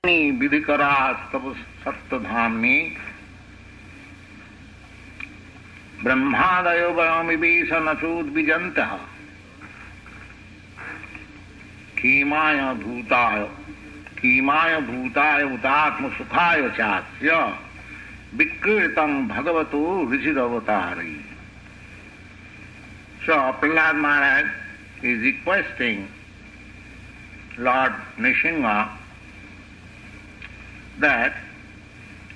विधिकरास्तव सत्तधाम्नि ब्रह्मादयो वयमिवेश नचोद्विजन्तः कीमाय भूताय उतात्मसुखाय चास्य विक्रीर्तं भगवतो ऋषिरवतारै. So Prahlad Maharaj is requesting Lord Nrsimha that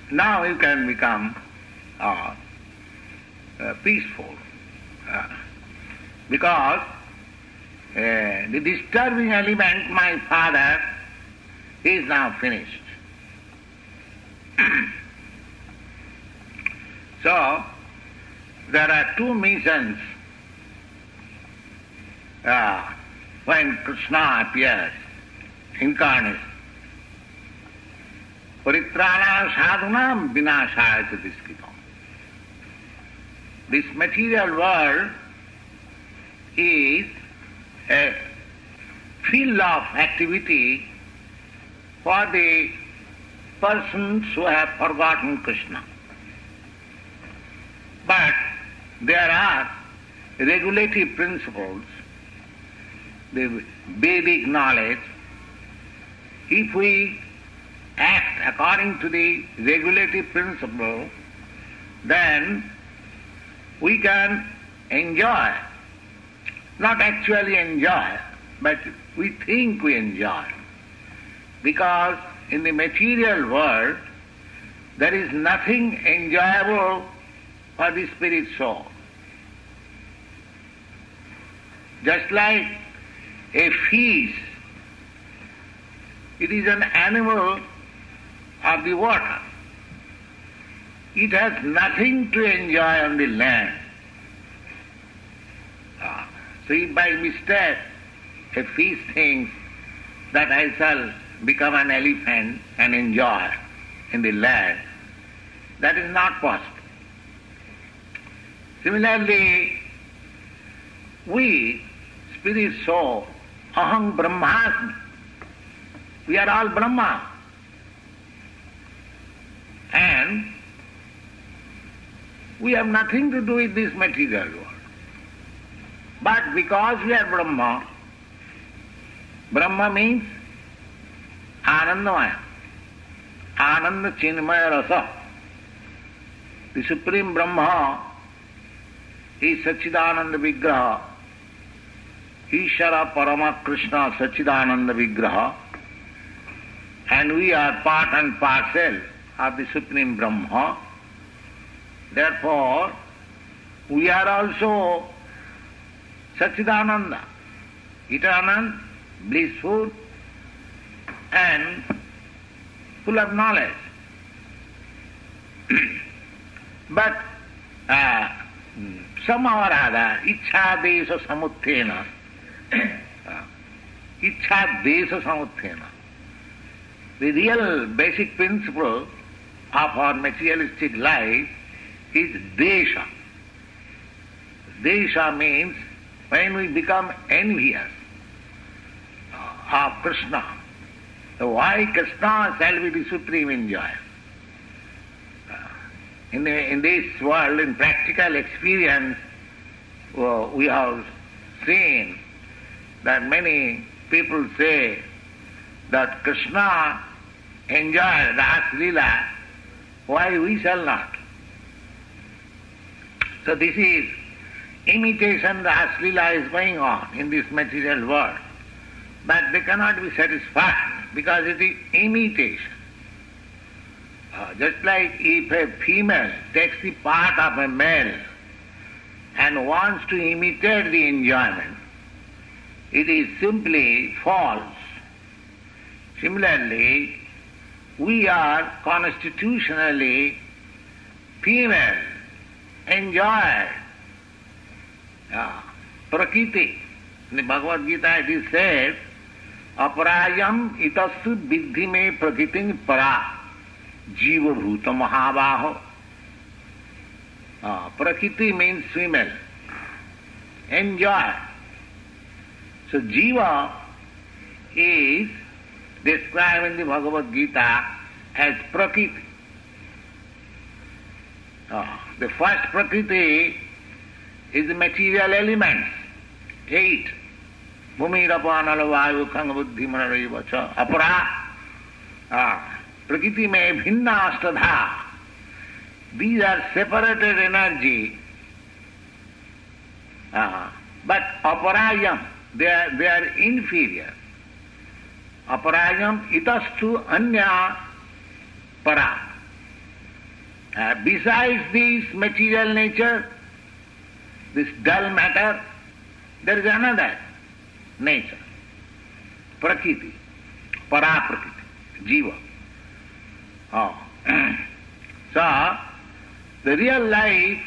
now you can become peaceful because the disturbing element, my father, is now finished. So there are two missions when Krishna appears, incarnate. Paritrana sadhunam vinashaya cha diskritam. This material world is a field of activity for the persons who have forgotten Krishna. But there are regulative principles, the Vedic knowledge. If we act according to the regulative principle, then we can enjoy, not actually enjoy, but we think we enjoy. Because in the material world, there is nothing enjoyable for the spirit soul. Just like a fish, it is an animal of the water. It has nothing to enjoy on the land. So if by mistake a fish thinks that I shall become an elephant and enjoy in the land, that is not possible. Similarly, we, spirit soul, aham brahmasmi, we are all Brahma. And we have nothing to do with this material world. But because we are Brahma, Brahma means Anandamaya, Ananda Chinmaya Rasa. The Supreme Brahma is Satchidananda Vigraha, Ishara Parama Krishna Satchidananda Vigraha, and we are part and parcel of the Supreme Brahma. Therefore, we are also Satchidananda, eternal, blissful, and full of knowledge. But somehow or other, Ichha Desha Samuthena, the real basic principle of our materialistic life is Desha. Desha means when we become envious of Krishna, why Krishna shall be the supreme enjoyer? In this world, in practical experience, we have seen that many people say that Krishna enjoyed Ras Leela, why we shall not? So this is imitation Ras Leela is going on in this material world. But they cannot be satisfied because it is imitation. Just like if a female takes the part of a male and wants to imitate the enjoyment, it is simply false. Similarly, we are constitutionally female, enjoy Prakriti. In the Bhagavad Gita it is said, Aparayam itasu viddhi me prakritin para jiva bhuta mahabaho. Prakriti means female. Enjoy. So jiva is described in the Bhagavad Gita as Prakriti. The first Prakriti is the material elements, 8. Bhumirapana vayu khanga buddhi manaraiva cha apara. Prakriti mein bhinna ashtadha. These are separated energy, but aparayam, they are inferior. Aparayam itastu anya para. Besides this material nature, this dull matter, there is another nature, Prakriti, para Prakriti, jiva. So, the real life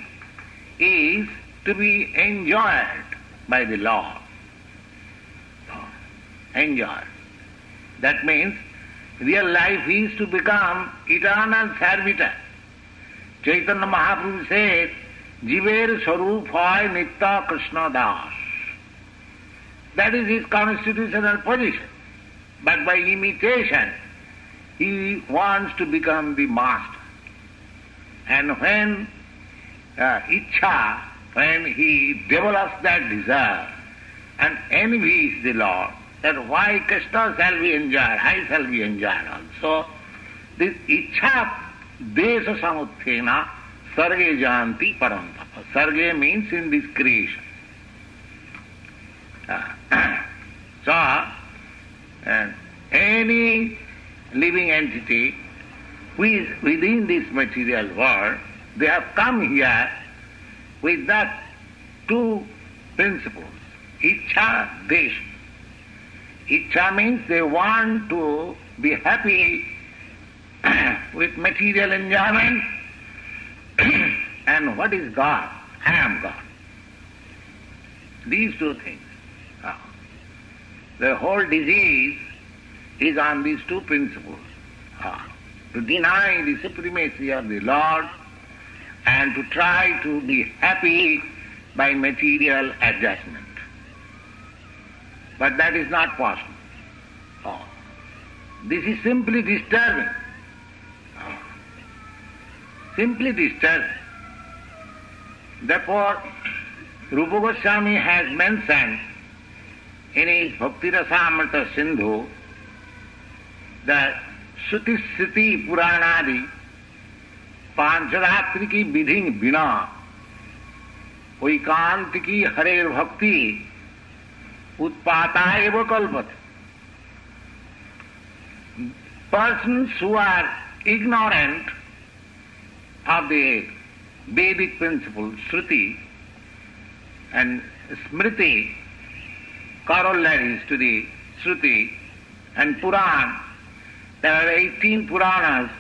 is to be enjoyed by the Lord. Enjoyed. That means real life is to become eternal servitor. Chaitanya Mahaprabhu said, Jiver Sarup Hoy Nitta Krishna Das. That is his constitutional position. But by imitation, he wants to become the master. And when Ichcha, when he develops that desire and envies the Lord, that why Krishna shall be enjoyed, I shall be enjoyed also, this Ichcha Desha Samuthena Sarge Janti Parantapa. Sarge means in this creation. So, any living entity who is within this material world, they have come here with that two principles, Ichcha, Desha. Ichcha means they want to be happy with material enjoyment. And what is God? I am God. These two things. The whole disease is on these two principles. To deny the supremacy of the Lord and to try to be happy by material adjustment. But that is not possible. This is simply disturbing. Simply disturbing. Therefore, Rupa Goswami has mentioned in his Bhakti Rasamrita Sindhu that Shruti Sriti Puranadi Pancharatri ki vidhi bina Vaikant ki Harer Bhakti Utpata eva kalpat. Persons who are ignorant of the Vedic principles, Shruti and Smriti, corollaries to the Shruti and Puran. There are 18 Puranas.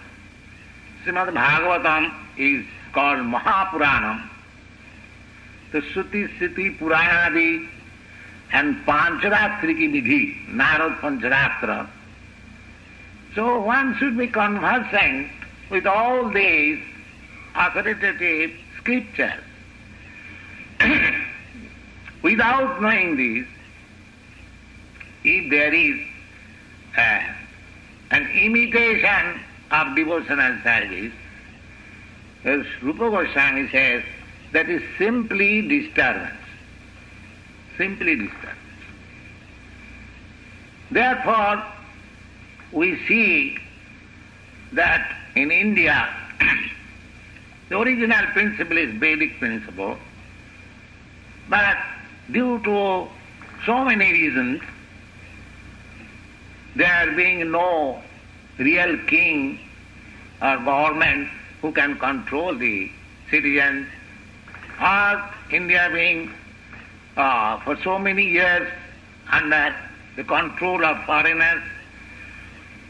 Srimad Bhagavatam is called Mahapuranam. The Shruti, Smriti, Puranadi and Pancharatri ki vidhi, Narad Pancharatra. So one should be conversant with all these authoritative scriptures. Without knowing this, if there is an imitation of devotional service, as Rupa Goswami says, that is simply disturbance. Simply disturbance. Therefore, we see that in India, the original principle is Vedic principle, but due to so many reasons, there being no real king or government who can control the citizens, or India being for so many years under the control of foreigners,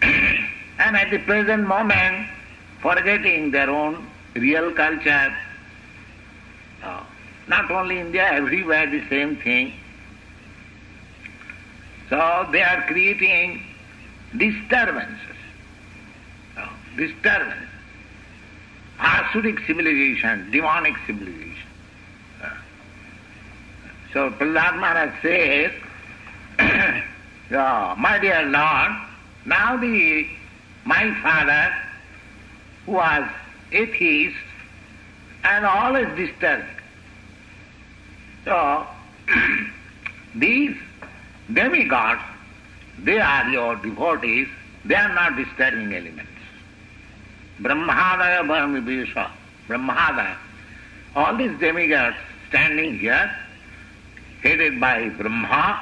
and at the present moment forgetting their own real culture. Not only India, everywhere the same thing. So they are creating disturbances. Disturbance. Asuric civilization, demonic civilization. So Prahlad Maharaj says, my dear Lord, Now my father, who was atheist and always disturbed. So, these demigods, they are your devotees, they are not disturbing elements. Brahmadaya Bharamibhesha, Brahmadaya, all these demigods standing here, headed by Brahma,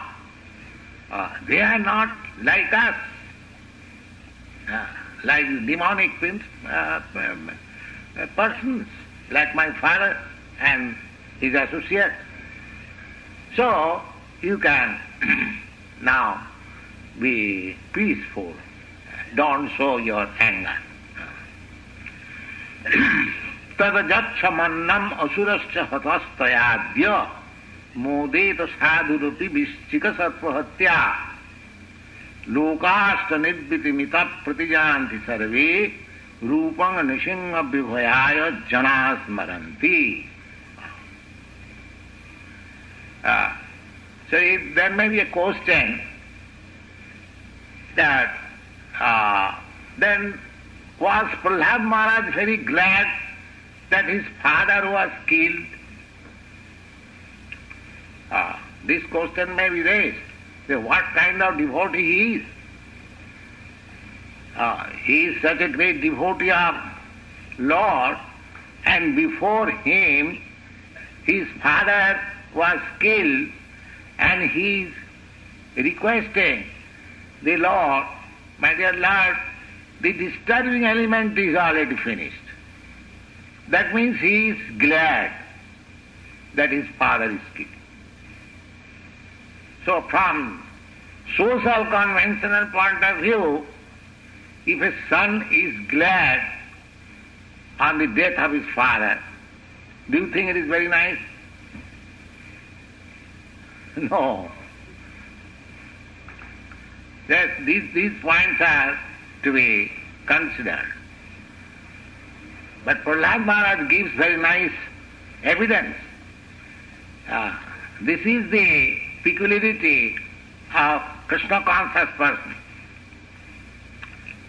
they are not like us, like demonic persons, like my father and his associates. So, you can now be peaceful. Don't show your anger. Tadajachamannam asurascha hatastayadya modeta sadhurupi vischika sattvahatya lokashta nidvitimita pratijanti sarve rupang nishinga vibhayaya janasmaranti. So there may be a question that then was Prahlad Maharaj very glad that his father was killed? This question may be raised. So what kind of devotee he is? He is such a great devotee of Lord, and before him his father was killed, and he is requesting the Lord, my dear Lord, the disturbing element is already finished. That means he is glad that his father is killed. So from social conventional point of view, if a son is glad on the death of his father, do you think it is very nice? No. Yes, these points are to be considered. But Prahlad Maharaj gives very nice evidence. This is the peculiarity of Krishna conscious person,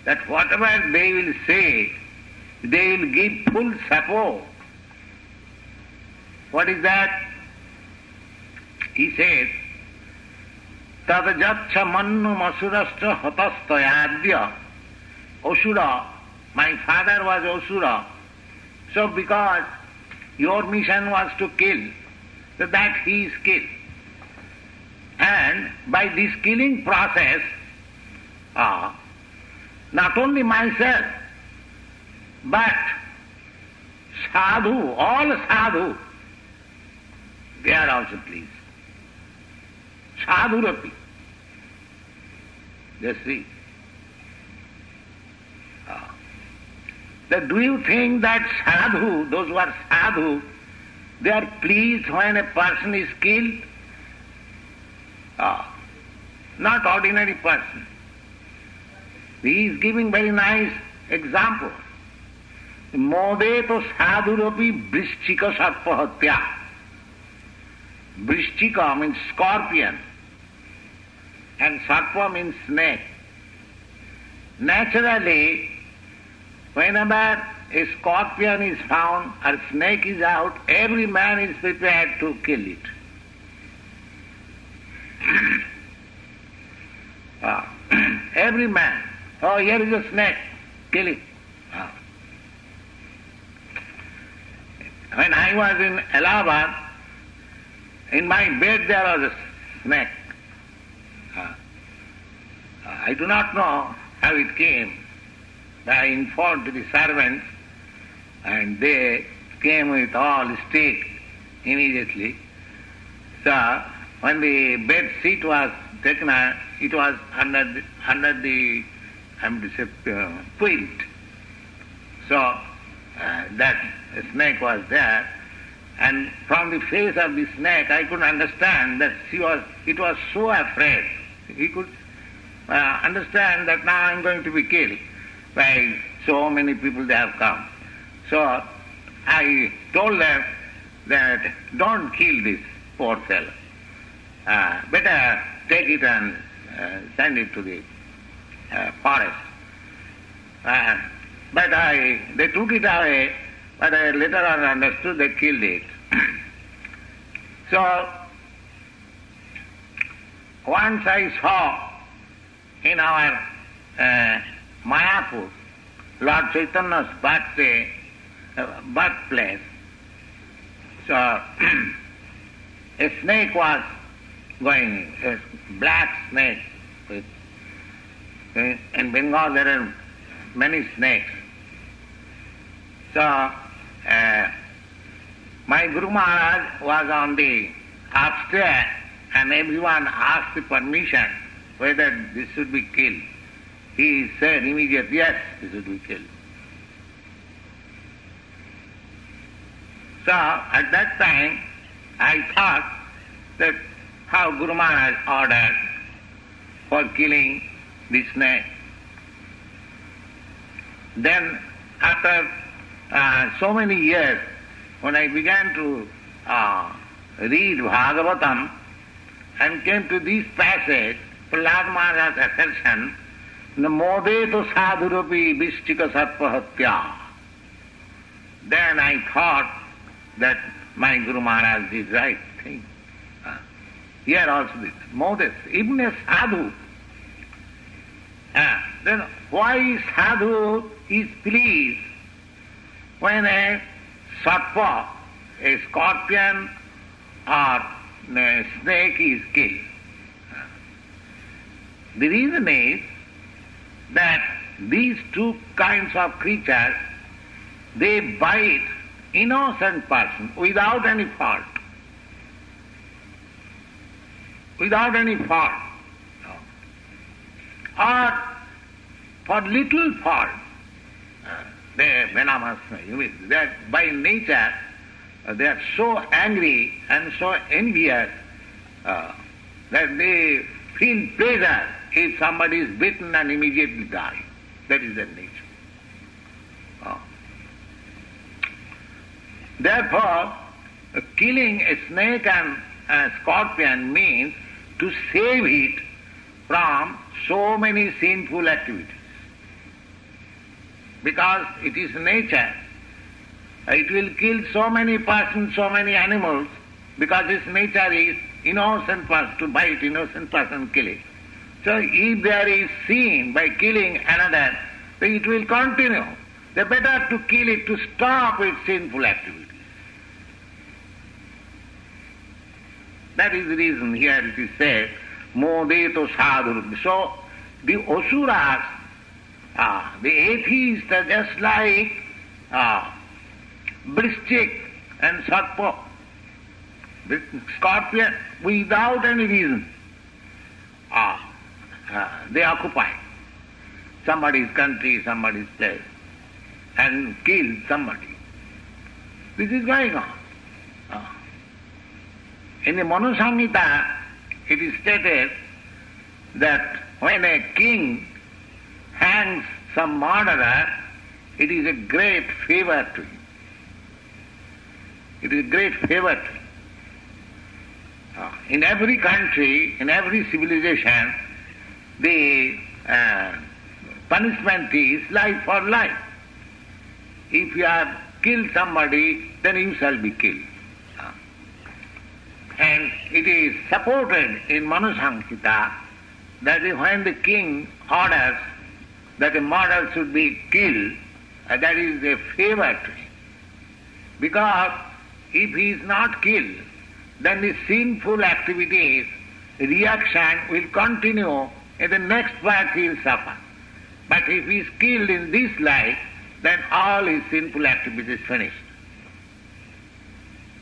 that whatever they will say, they will give full support. What is that? He says, Tadajaccha mannu masurascha hatastayadya. Asura, my father was Asura. So because your mission was to kill, so that he is killed. And by this killing process, not only myself, but sadhu, all sadhu, they are also pleased. Sadhu rapi. Just see. Do you think that sadhu, those who are sadhu, they are pleased when a person is killed? Not ordinary person. He is giving very nice example. Modeto sadhurapi vrishchika sarpahatya. Vrishchika means scorpion, and sarpa means snake. Naturally, whenever a scorpion is found or snake is out, every man is prepared to kill it. Every man. Oh, here is a snake. Kill it. When I was in Allahabad, in my bed there was a snake. I do not know how it came. I informed the servants, and they came with all stick immediately. So when the bed sheet was taken out, it was under the quilt. So that snake was there, and from the face of the snake I could understand that it was so afraid. He could understand that now I am going to be killed by so many people they have come. So I told them that don't kill this poor fellow. Better take it and send it to the forest. But they took it away, but I later on understood they killed it. So, once I saw in our Mayapur, Lord Chaitanya's birthplace, so a snake was going, a black snake. In Bengal there are many snakes. So, my Guru Maharaj was on the upstairs and everyone asked the permission whether this should be killed. He said immediately, yes, this should be killed. So, at that time, I thought that how Guru Maharaj ordered for killing the snake. Then, after so many years, when I began to read Bhagavatam and came to this passage, Prahlad Maharaj's assertion, Namodeto sadhurapi vishchika sarpahatya. Then I thought that my Guru Maharaj did right thing. Here also this, Modes, even a sadhu. Then why sadhu is pleased when a sarpa, a scorpion or a snake is killed? The reason is that these two kinds of creatures, they bite innocent person without any fault. Without any fault. Or for little fault. They are venomous. That by nature they are so angry and so envious that they feel pleasure if somebody is bitten and immediately die. That is their nature. Therefore, killing a snake and a scorpion means to save it from so many sinful activities. Because it is nature. It will kill so many persons, so many animals, because its nature is innocent person, to bite innocent person, kill it. So if there is sin by killing another, then it will continue. The better to kill it to stop its sinful activities. That is the reason here it is said, Modeto sadhu. So the asuras, the atheists are just like Vrishchik and Sarpa, the scorpion, without any reason. They occupy somebody's country, somebody's place, and kill somebody. This is going on. In the Manu Samhita, it is stated that when a king hangs some murderer, it is a great favor to him. It is a great favor to him. In every country, in every civilization, the punishment is life for life. If you have killed somebody, then you shall be killed. And it is supported in Manu Samhita that when the king orders that a murderer should be killed, that is a favor to him. Because if he is not killed, then the sinful activities, reaction will continue. In the next birth he will suffer. But if he is killed in this life, then all his sinful activities finished.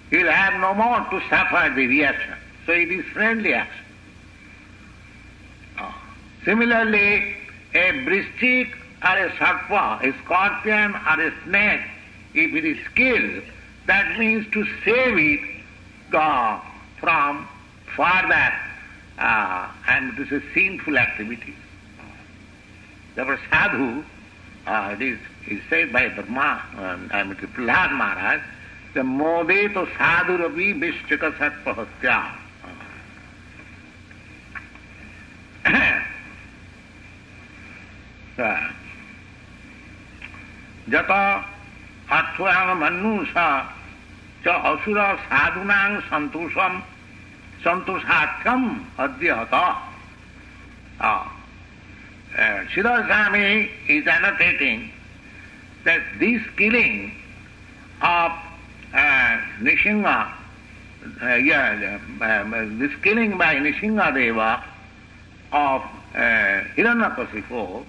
He will have no more to suffer the reaction. So it is friendly action. Similarly, a vrishchik or a sarpa, a scorpion or a snake, if it is killed, that means to save it from further and to say sinful activities. Therefore, sadhu, it is said by Brahma, Prahlad Maharaj, the modeto sadhu ravi vishchika sarpahatya. jata arthvayam manusa cha asura sadhunang santoshatyam adhyata. Sridhar Swami is annotating that this killing of Nishinga, this killing by Nishinga Deva of Hiranyakasipu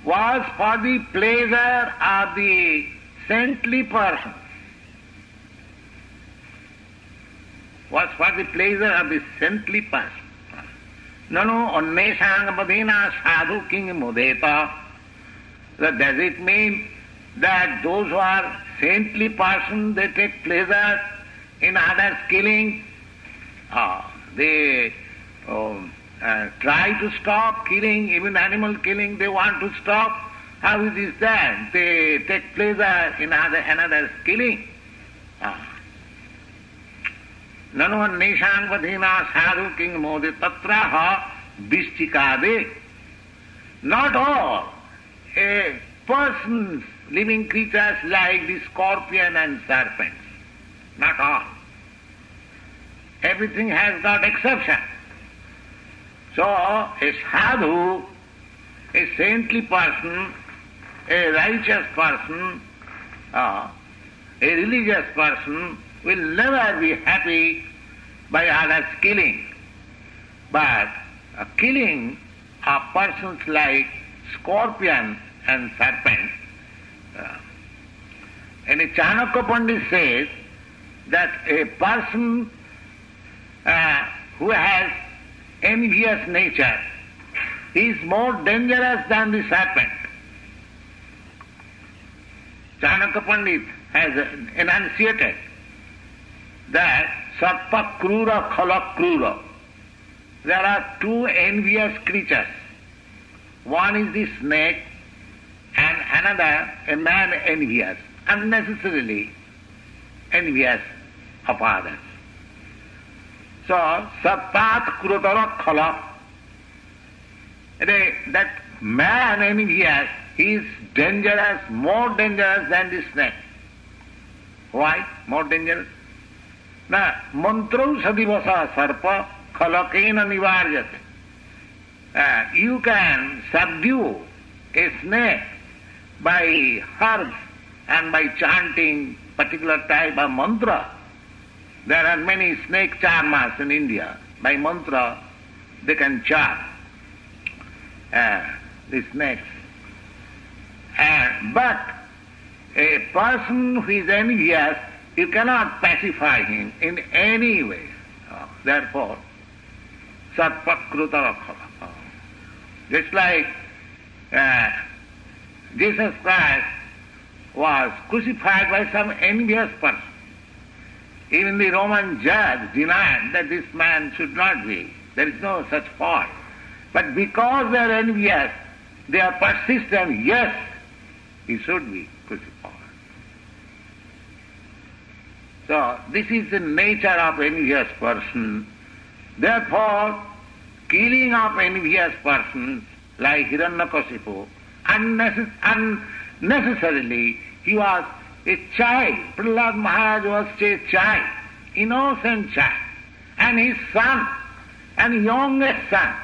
was for the pleasure of the saintly person. Was for the pleasure of the saintly person. Nanu anneshangabadina sadhu king mudeta. Does it mean that those who are saintly persons, they take pleasure in others' killing? They try to stop killing, even animal killing they want to stop. How it is that? They take pleasure in another's killing. Nanu anneshangabadina sadhu king mode tatraha bishtikade. Not all. Persons, living creatures like the scorpion and serpents. Not all. Everything has got exception. So, a sadhu, a saintly person, a righteous person, a religious person will never be happy by others' killing. But killing of persons like scorpion and serpent. And Chanakya Pandit says that a person who has envious nature is more dangerous than the serpent. Chanakya Pandit has enunciated that Sarpa Krura Khala Krura. There are two envious creatures. One is the snake and another a man envious, unnecessarily envious of others. So, Sarpat Krutara Khala. That man envious, he is dangerous, more dangerous than the snake. Why more dangerous? Na mantrau sadivasa sarpa khalakena nivarjat. You can subdue a snake by herbs and by chanting particular type of mantra. There are many snake charmers in India. By mantra, they can charm the snakes. But a person who is envious, you cannot pacify him in any way. Therefore, Satpakrutara. Just like Jesus Christ was crucified by some envious person. Even the Roman judge denied that this man should not be. There is no such fault. But because they are envious, they are persistent, yes, he should be crucified. So, this is the nature of envious person. Therefore, killing of envious persons like Hiranyakasipu, unnecessarily, he was a child. Prahlad Maharaj was a child, innocent child, and his son, and youngest son,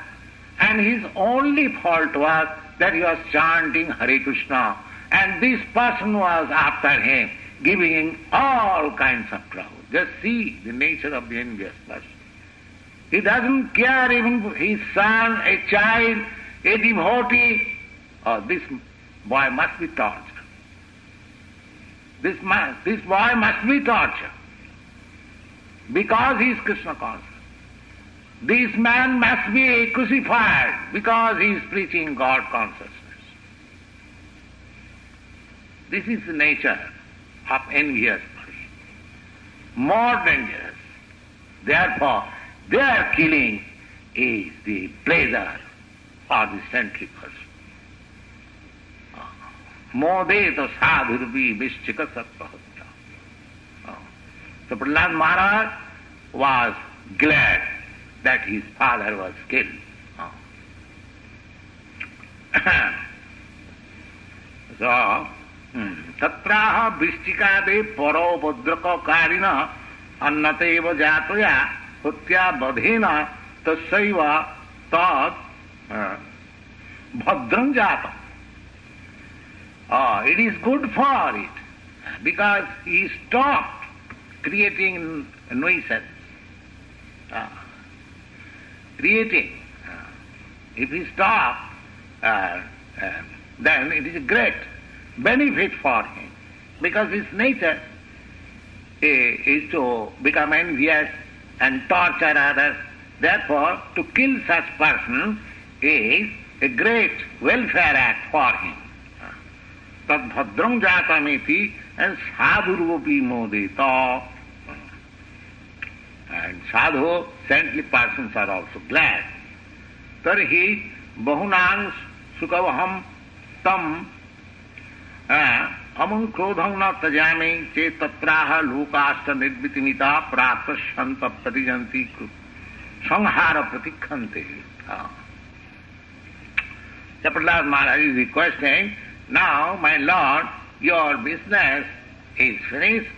and his only fault was that he was chanting Hare Krishna, and this person was after him, giving him all kinds of trouble. Just see the nature of the envious person. He doesn't care even his son, a child, a devotee. Oh, this boy must be tortured. This boy must be tortured because he is Krishna conscious. This man must be crucified because he is preaching God consciousness. This is the nature of envious person. More dangerous. Therefore, their killing is the pleasure for the saintly person. Modeta sadhurvi vishchika sattvahatya. So Prahlad Maharaj was glad that his father was killed. So तत्राह वृश्चिकादे परोपद्रवकारिण अन्नतेव जातया हत्या बधेन तस्यैव तत् भद्रं जातम्. It is good for it because he stopped creating nuisance. Creating. If he stopped, then it is a great benefit for him because his nature is to become envious and torture others. Therefore, to kill such person is a great welfare act for him. Tad bhadram jatamiti and sadhurupi modita. And sadhu, saintly persons are also glad. Tarhi bahunang sukavaham tam amam krodham na tajami che tatraha lokasta nirvitimita prapashanta pratijanti sanghara pratikhante. Prahlad Maharaj is requesting, now my Lord, your business is finished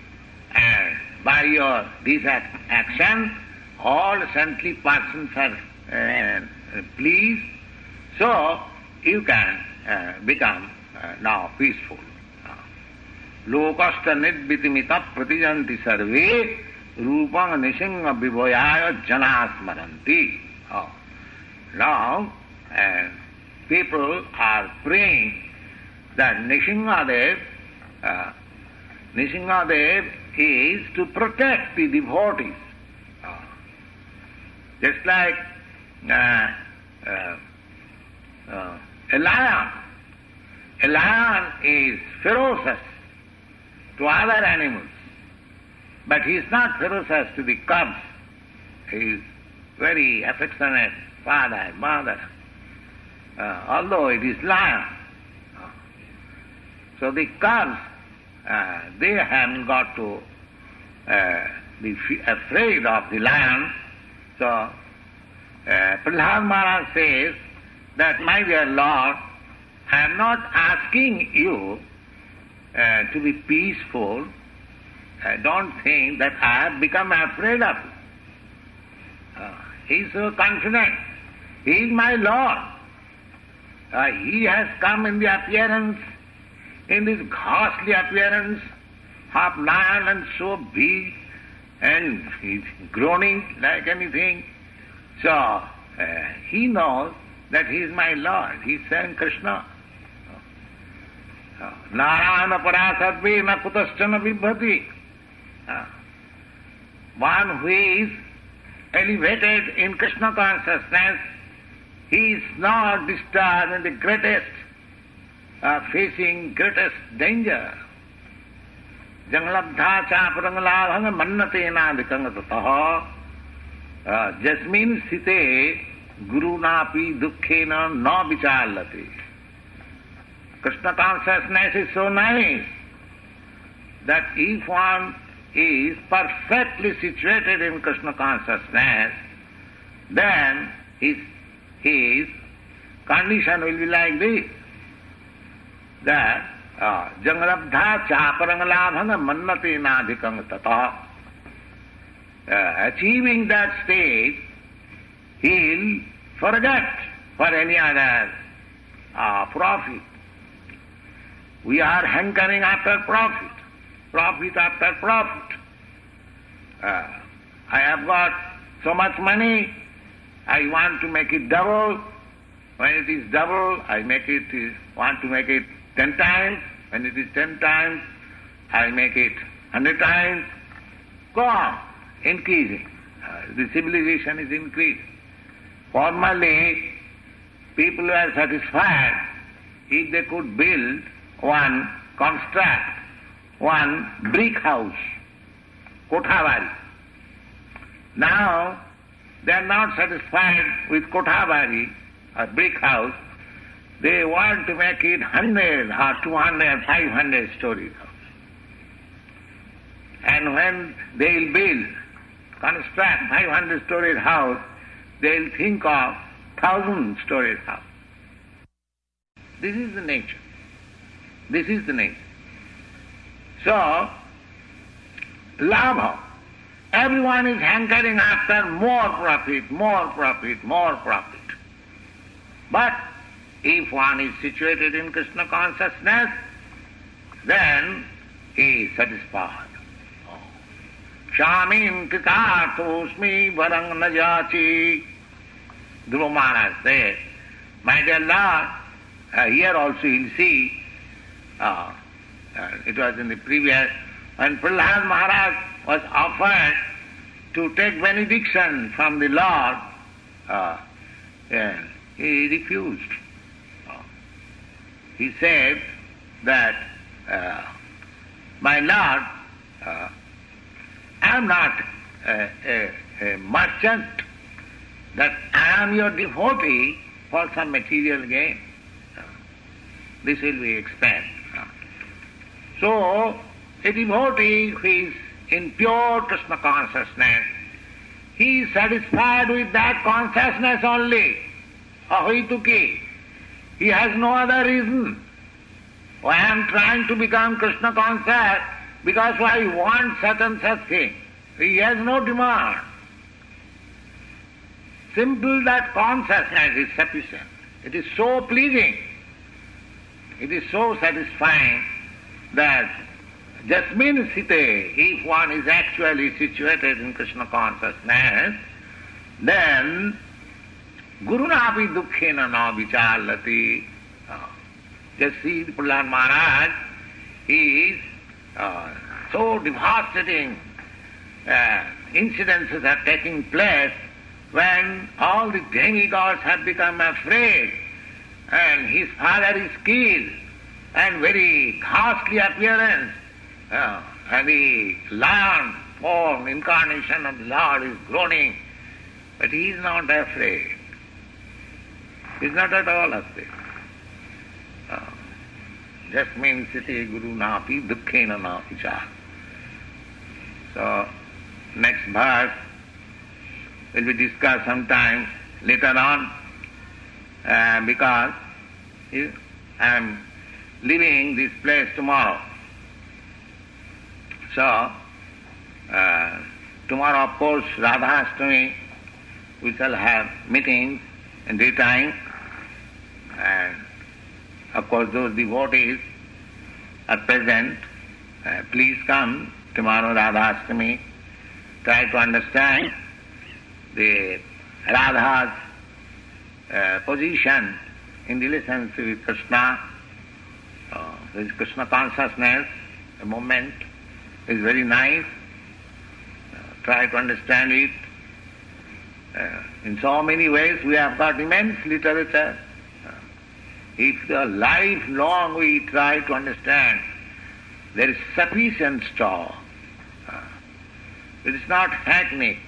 and by your this action all saintly persons are pleased, so you can become now peaceful. Lokasta nidvitimita pratijanti sarve rupang nishinga vibhayaya janasmaranti. Now people are praying that Nishingadev is to protect the devotees. Just like a lion. A lion is ferocious to other animals, but he is not ferocious to the cubs. He is very affectionate father, mother, although it is lion. So the cubs, they haven't got to be afraid of the lion. So Prahlad Maharaj says that, my dear Lord, I am not asking you to be peaceful. Don't think that I have become afraid of you. He is so confident. He is my Lord. He has come in the appearance, in this ghastly appearance, half lion and so big, and he's groaning like anything. So he knows that he is my Lord. He is saying Krishna. Narayana parasatve na kutaschana vibhati. One who is elevated in Krishna consciousness, he is not disturbed in the greatest, facing greatest danger. Janglabdha chaparangalabhanga mannatena vikangataha jasmin site gurunapi dukkhena na vichalati. Krishna consciousness is so nice that if one is perfectly situated in Krishna consciousness, then his condition will be like this, that jangrabdha chaparangalabhanga mannati nadhikang tata. Achieving that state, he'll forget for any other profit. We are hankering after profit after profit. I have got so much money, I want to make it double. When it is double, want to make it 10 times. When it is 10 times, I make it 100 times. Go on, increasing. The civilization is increasing. Formerly, people were satisfied if they could construct one brick house, Kothavari. Now, they are not satisfied with Kothavari, a brick house. They want to make it 100 or 200, 500 stories house. And when they will construct 500 stories house, they will think of 1,000 stories house. This is the nature. This is the nature. So, labha. Everyone is hankering after more profit, more profit, more profit. But if one is situated in Krishna consciousness, then he is satisfied. Shamim kritatosmi varang najachi. Dhruva Maharaj said, my dear Lord, here also you'll see, it was in the previous, when Prahlad Maharaj was offered to take benediction from the Lord, he refused. He said that, my Lord, I am not a merchant, that I am your devotee for some material gain. This will be explained. So, a devotee who is in pure Krishna consciousness, he is satisfied with that consciousness only. Ahituki. He has no other reason. I am trying to become Krishna conscious because I want such and such thing. He has no demand. Simple that consciousness is sufficient. It is so pleasing. It is so satisfying that jasmin site, if one is actually situated in Krishna consciousness, then gurunapi dukkhena na vichalati. Just see Prahlad Maharaj, he is so devastating incidences are taking place when all the demigods have become afraid and his father is killed and very ghastly appearance and the lion form, incarnation of the Lord is groaning, but he is not afraid. He is not at all afraid. Jasmin siti guru napi dukkhena na vichar. So, next verse will be discussed sometime later on because I am leaving this place tomorrow. So, tomorrow of course Radha Ashtami we shall have meetings in daytime, and of course those devotees are present. Please come tomorrow Radha Ashtami. Try to understand the Radha's position in relationship with Krishna. This Krishna consciousness, a moment, is very nice. Try to understand it. In so many ways we have got immense literature. If the life long we try to understand, there is sufficient store. It is not hackneyed.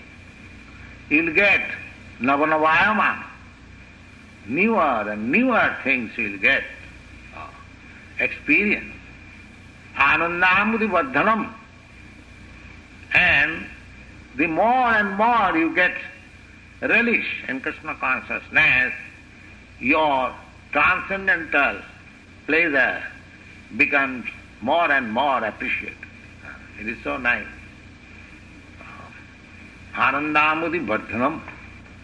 You'll get Navanavayama, newer and newer things you'll get. Experience. Anandamudi Vardhanam. And the more and more you get relish in Krishna consciousness, your transcendental pleasure becomes more and more appreciated. It is so nice. Anandamudi Vardhanam,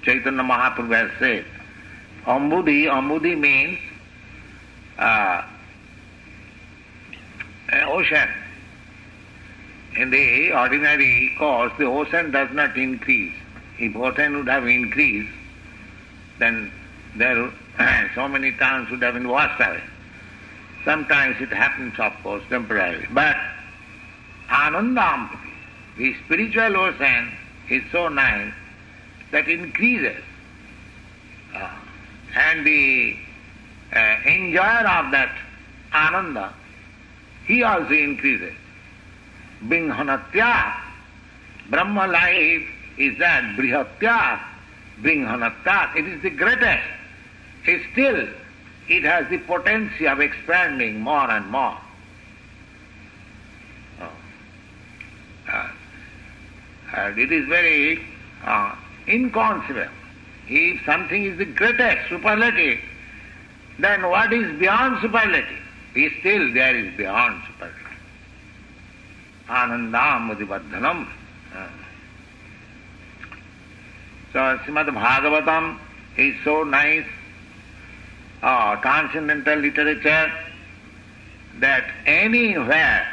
Chaitanya Mahaprabhu has said. Ambudi means ocean. In the ordinary course, the ocean does not increase. If ocean would have increased, then there so many towns would have been washed away. Sometimes it happens, of course, temporarily. But Anandam, the spiritual ocean, is so nice that it increases. And the enjoyer of that Ananda, he also increases. Bringhanatya, Brahma life is that Brihatya, Bringhanatya. It is the greatest. Still, it has the potency of expanding more and more. And it is very inconceivable. If something is the greatest, superlative, then what is beyond superlative? Still there is beyond superlative. Anandam Mudivardhanam. So Srimad Bhagavatam is so nice transcendental literature that anywhere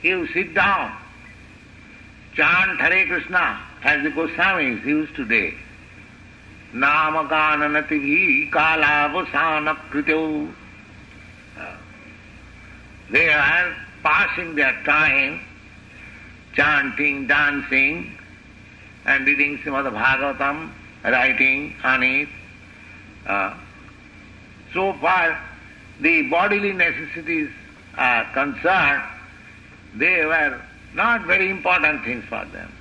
you sit down, chant Hare Krishna as the Goswamis used today. Namakananativi kalavasana krityo. They are passing their time chanting, dancing and reading Srimad Bhagavatam, writing on it. So far the bodily necessities are concerned, they were not very important things for them.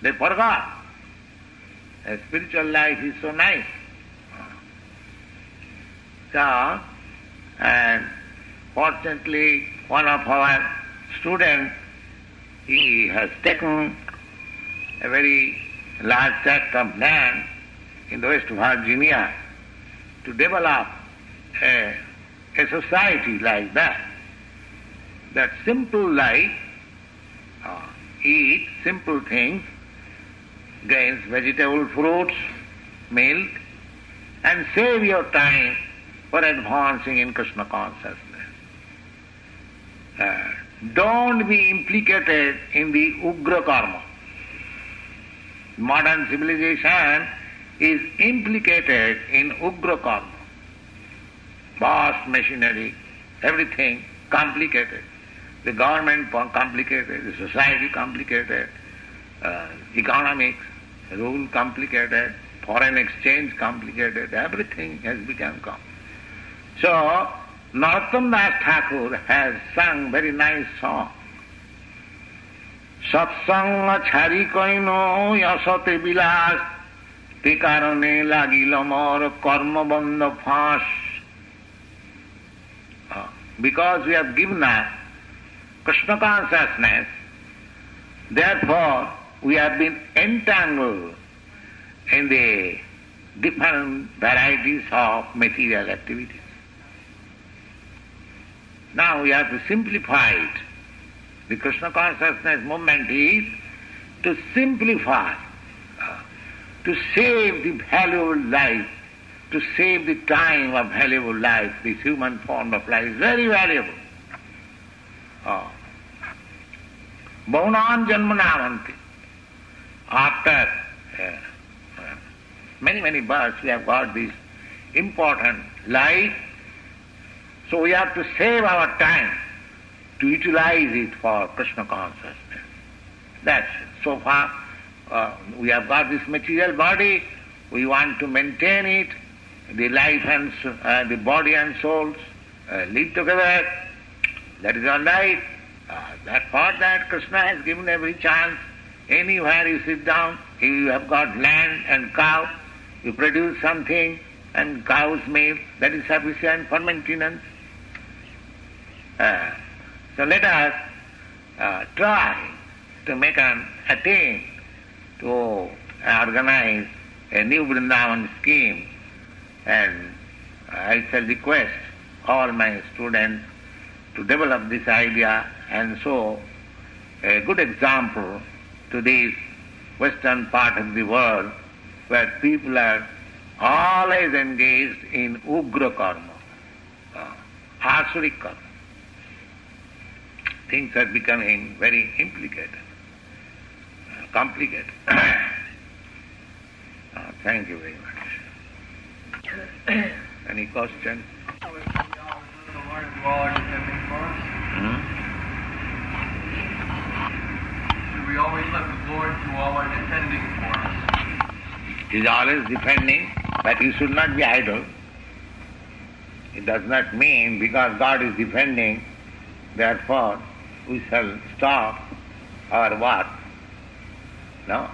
They forgot. A spiritual life is so nice. So, and fortunately, one of our students, he has taken a very large tract of land in the West Virginia to develop a society like that. That simple life, eat simple things, grains, vegetable, fruits, milk, and save your time for advancing in Krishna consciousness. Don't be implicated in the Ugra karma. Modern civilization is implicated in Ugra karma. Vast machinery, everything complicated. The government complicated, the society complicated, economics, rule complicated, foreign exchange complicated, everything has become complicated. So, Narottam Das Thakur has sung very nice song. Satsanga chhari koino yasate bilas te karone lagil amar karma bandha phas. Because we have given up Krishna consciousness, therefore we have been entangled in the different varieties of material activities. Now we have to simplify it. The Krishna consciousness movement is to simplify, to save the valuable life, to save the time of valuable life. This human form of life is very valuable. Bhavanan janmanavanti. After many births we have got this important life, so we have to save our time to utilize it for Krishna consciousness. That's it. So far we have got this material body, we want to maintain it, the life and the body and souls live together. That is all right. For that Krishna has given every chance. Anywhere you sit down, you have got land and cow, you produce something and cow's milk, that is sufficient for maintenance. So let us try to make an attempt to organize a new Vrindavan scheme, and I shall request all my students to develop this idea and show a good example to this western part of the world where people are always engaged in Ugra karma, Asuric karma. Things are becoming very complicated. Thank you very much. Any questions? Should we always let the Lord do all our defending for us? He is always defending, but you should not be idle. It does not mean because God is defending, therefore we shall stop our work. No.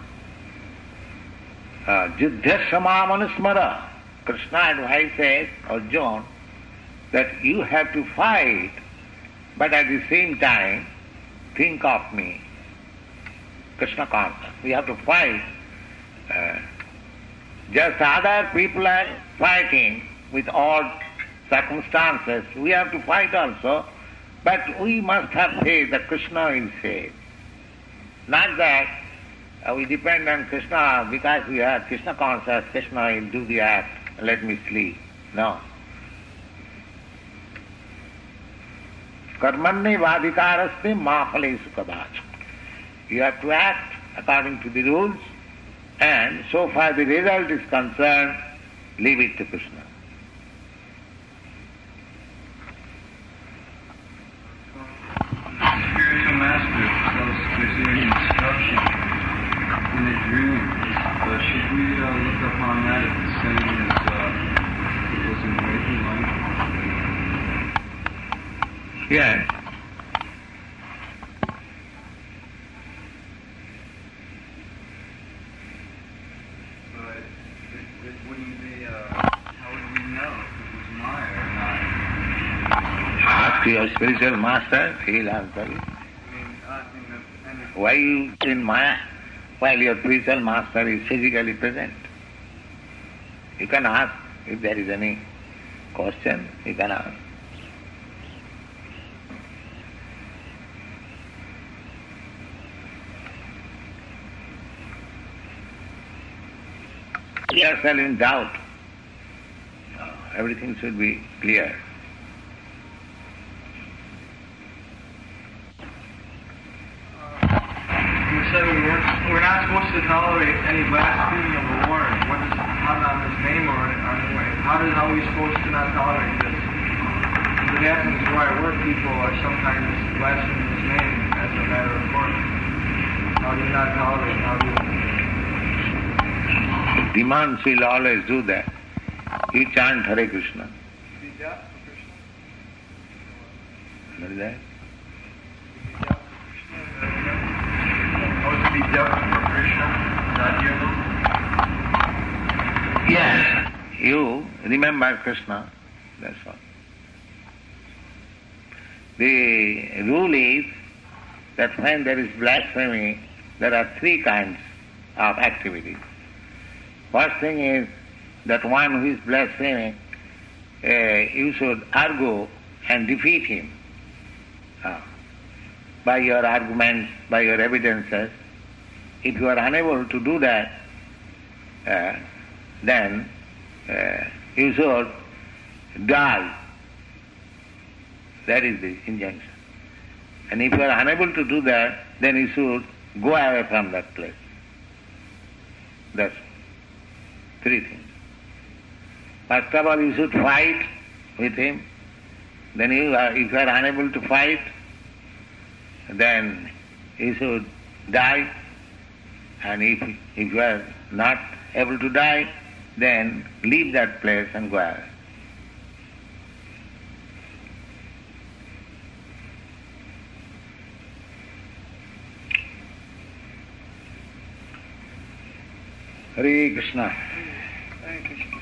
Juddha samamanusmara. Krishna advises Arjuna that you have to fight, but at the same time think of me. Krishna consciousness. We have to fight. Just other people are fighting with odd circumstances. We have to fight also, But we must have faith that Krishna will save. Not that we depend on Krishna because we are Krishna conscious, Krishna will do the act, let me sleep. No. Karmanne vadikaraste ma phalesu kadach. You have to act according to the rules, and so far the result is concerned, leave it to Krishna. Spiritual master tells there's an instruction in a dream. Should we look upon that as the same as it was in waking life? Yes. But it wouldn't be, how would we know if it was Maya or not? Ask your spiritual master, he will answer you. I mean, Why you in Maya while your spiritual master is physically present? You can ask if there is any question, you can ask. Yourself in doubt. Everything should be clear. You said we're not supposed to tolerate any blasphemy of the Lord. What is not on His name or on the way? How are we supposed to not tolerate this? Because it happens where I work, people are sometimes blaspheming His name as a matter of course. How do you not tolerate? How do you? Demons will always do that. You chant Hare Krishna. Be deaf for Krishna. What is that? Oh, to be deaf for Krishna, not hear them? Yes. You remember Krishna, that's all. The rule is that when there is blasphemy, there are three kinds of activities. First thing is that one who is blaspheming, you should argue and defeat him by your arguments, by your evidences. If you are unable to do that, then you should die. That is the injunction. And if you are unable to do that, then you should go away from that place. That's three things. First of all, you should fight with him. Then if you are unable to fight, then you should die. And if you are not able to die, then leave that place and go away. Hare Krishna. Hare Krishna.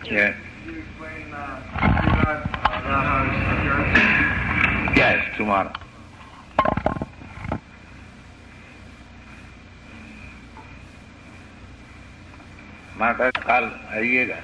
Yes. You explain Radha's journey? Yes, tomorrow. माता कल आइएगा।